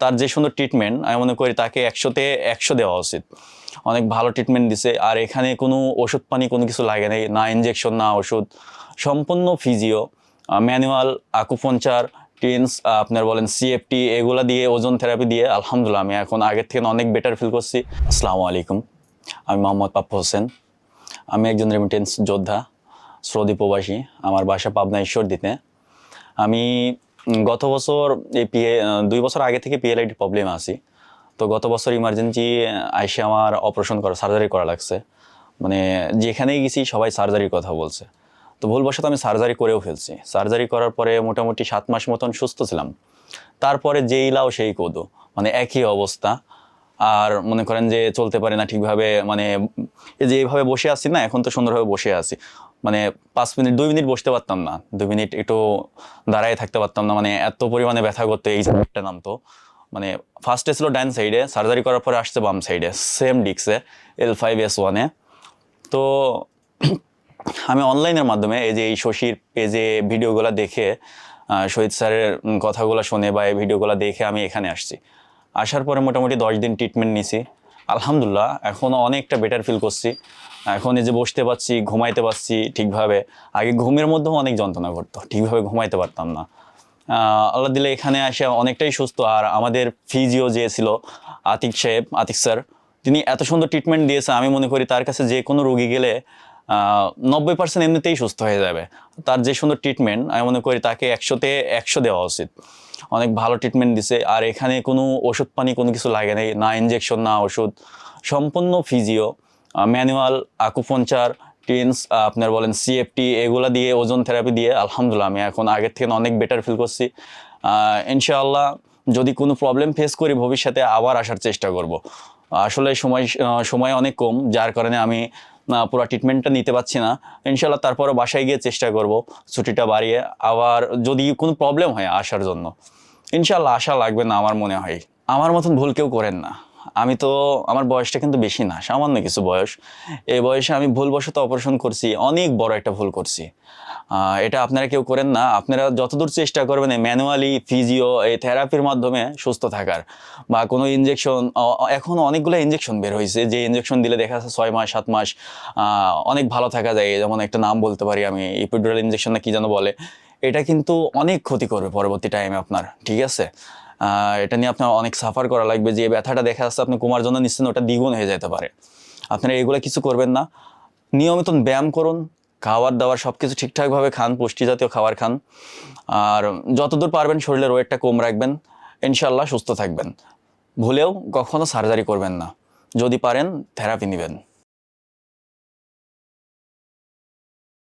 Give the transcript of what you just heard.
তার যে সুন্দর ট্রিটমেন্ট, আমি মনে করি তাকে 100-তে 100 দেওয়া উচিত। অনেক ভালো ট্রিটমেন্ট দিছে। আর এখানে কোনো ওষুধ পানি কোনো কিছু লাগে নাই, না ইনজেকশন না ওষুধ, সম্পূর্ণ ফিজিও, ম্যানুয়াল, আকুপাঞ্চার, টিন্স, আপনার বলেন সিএফটি, এগুলা দিয়ে ওজন থেরাপি দিয়ে আলহামদুলিল্লাহ আমি এখন আগের থেকে অনেক বেটার ফিল করছি। আসসালামু আলাইকুম, আমি মোহাম্মদ পাপ্পু হোসেন। আমি একজন রেমিটেন্স যোদ্ধা, সৌদি প্রবাসী। আমার বাসা পাবনা ঈশ্বরদীতে। আমি গত বছর এই 2 বছর আগে থেকে পিএলআইডি প্রবলেম আছি। তো গত বছর ইমার্জেন্সি আইসে আমার অপারেশন করা, সার্জারি করা লাগছে। মানে যেখানেই গেছি সবাই সার্জারির কথা বলছে। তো ভুলবশত আমি সার্জারি করেও ফেলছি। সার্জারি করার পরে মোটামুটি 7 মাস মতন সুস্থ ছিলাম। তারপরে যেই লাও সেই কোদো, মানে একই অবস্থা। আর মনে করেন যে চলতে পারি না ঠিকভাবে, মানে এই যে এইভাবে বসে আছি না, এখন তো সুন্দরভাবে বসে আছি। মানে 5 মিনিট 2 মিনিট বসতে পারতাম না, 2 মিনিট একটু দাঁড়ায় থাকতে পারতাম না, মানে এত পরিমাণে ব্যথা করতে এই জায়গাটা নামতো। মানে ফার্স্টে ছিল ডান সাইডে, সার্জারি করার পরে আসছে বাম সাইডে, সেম ডিস্কে L5S1-এ। তো আমি অনলাইনের মাধ্যমে এই যে এই শশীর পেজে ভিডিওগুলো দেখে, শহীদ স্যারের কথাগুলো শুনে বা এই ভিডিওগুলো দেখে আমি এখানে আসছি। আসার পরে মোটামুটি 10 দিন ট্রিটমেন্ট নিছি। আলহামদুলিল্লাহ এখন অনেকটা বেটার ফিল করছি। এখন এই যে বসতে পারছি, ঘুমাইতে পারছি ঠিকভাবে। আগে ঘুমের মধ্যেও অনেক যন্ত্রণা করতো, ঠিকভাবে ঘুমাইতে পারতাম না। আল্লাহ দিলে এখানে আসে অনেকটাই সুস্থ। আর আমাদের ফিজিও যে ছিল আতিক সাহেব, আতিক স্যার, তিনি এত সুন্দর ট্রিটমেন্ট দিয়েছে, আমি মনে করি তার কাছে যে কোনো রোগী গেলে 90% এমনিতেই সুস্থ হয়ে যাবে। তার যে সুন্দর ট্রিটমেন্ট, আমি মনে করি তাকে 100-তে 100 দেওয়া উচিত। অনেক ভালো ট্রিটমেন্ট দিছে। আর এখানে কোনো ওষুধ পানি কোনো কিছু লাগে নাই, না ইনজেকশন না ওষুধ, সম্পূর্ণ ফিজিও, ম্যানুয়াল, আকুপাঞ্চার, টিন্স, আপনার বলেন সিএফটি, এগুলা দিয়ে ওজন থেরাপি দিয়ে আলহামদুলিল্লাহ আমি এখন আগের থেকে অনেক বেটার ফিল করছি। ইনশাআল্লাহ যদি কোনো প্রবলেম ফেস করি ভবিষ্যতে আবার আসার চেষ্টা করব। আসলে সময় অনেক কম, যার কারণে আমি পুরো ট্রিটমেন্টটা নিতে পারছি না। ইনশাআল্লাহ তারপরে বাসায় গিয়ে চেষ্টা করব ছুটিটা বাড়িয়ে, আবার যদি কোনো প্রবলেম হয় আসার জন্য। ইনশাআল্লাহ আশা লাগবে না আমার মনে হয়। আমার মতন ভুল কেউ করেন না। আমি তো, আমার বয়সটা কিন্তু বেশি না, সামান্য কিছু বয়স। এই বয়সে আমি ভুলবশত অপারেশন করছি, অনেক বড় একটা ভুল করছি। এটা আপনারা কেউ করেন না। আপনারা যতদূর চেষ্টা করবেন এই ম্যানুয়ালি, ফিজিও, এই থেরাপির মাধ্যমে সুস্থ থাকার, বা কোনো ইনজেকশন। এখন অনেকগুলো ইনজেকশন বের হয়েছে, যে ইনজেকশন দিলে দেখা যাচ্ছে 6 মাস 7 মাস অনেক ভালো থাকা যায়। যেমন একটা নাম বলতে পারি আমি, ইপিডুরাল ইনজেকশন না কি যেন বলে। এটা কিন্তু অনেক ক্ষতি করবে পরবর্তী টাইমে আপনার, ঠিক আছে? এটা নিয়ে আপনার অনেক সাফার করা লাগবে। যে ব্যথাটা দেখা যাচ্ছে আপনি ঘুমার জন্য নিচ্ছেন, ওটা দ্বিগুণ হয়ে যেতে পারে। আপনারা এগুলো কিছু করবেন না। নিয়মিত ব্যায়াম করুন, খাবার দাবার সব কিছু ঠিকঠাকভাবে খান, পুষ্টি জাতীয় খাবার খান। আর যতদূর পারবেন শরীরের ওয়েটটা কম রাখবেন, ইনশাল্লাহ সুস্থ থাকবেন। ভুলেও কখনো সার্জারি করবেন না, যদি পারেন থেরাপি নেবেন।